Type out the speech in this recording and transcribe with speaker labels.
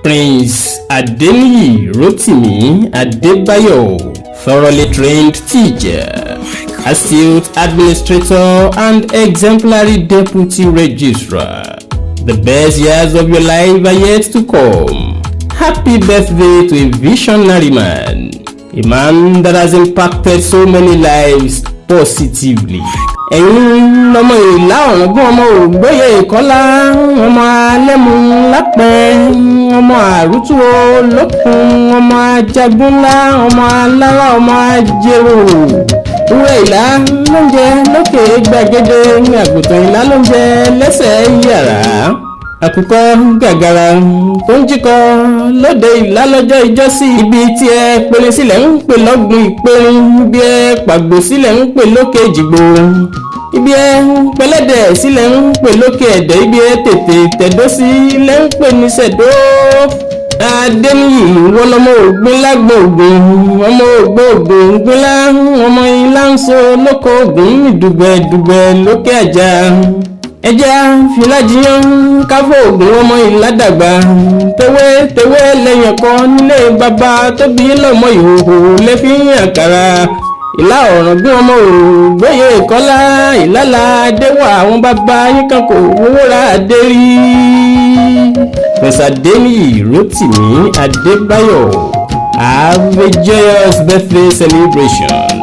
Speaker 1: Prince Adebayo Rotimi Adebayo, thoroughly trained teacher, astute administrator and exemplary deputy registrar. The best years of your life are yet to come. Happy birthday to a visionary man, a man that has impacted so many lives positively. Ẹ̀yin ọmọ ìlà ọ̀rọ̀gún ọmọ ògbóyè ìkọ́lá, ọmọ alẹ́mu lápẹ́, ọmọ àrútù olókun, ọmọ ajagunlá, ọmọ alára, ọmọ ajérò. Wúrẹ́ ìlà lóúnjẹ lókè gbàgede, àgùntàn ìlà lóúnjẹ lẹ́sẹ̀ yàrá. Àkùkọ gàgàrà tó ń jíkọ lóde ìlà lọ́jọ́ ìjọ́sí, ibi tí ẹ pèlè sílẹ̀ ń pè lọ́gbùn ìpérin, ibi ẹ pàgbò sílẹ̀ ń pè lókè jìgbò, ibi ẹ pẹlẹ́dẹ̀ sílẹ̀ ń pè lókè ẹ̀dẹ̀, ibi ẹ tètè tẹ̀dó sílẹ̀ ń pè ní sẹ̀dó. Adeniyi wọlọmọ ògbìn lágbó ògùn, ọmọ ògbó ògùn gbínlá, ọmọ ilá ń so lóko ògùn ìdùgbẹ̀dùgbẹ̀ lókè àjà. Ẹja filajiyan káfọ ògùn ọmọ ìládàgbà, tewé lẹ́yìn kan nílé bàbá tó bí lọ́mọ ìhòhò lẹ́fín àkàrà. Ìlà ọ̀rọ̀gún ọmọ ògbóyè ìkọ́lá, ìlàlà adéwà àwọn bàbá yín kan kò wówó ra adé rí. Prince Adebayo Rotimi Adebayo, have a joyous birthday celebration.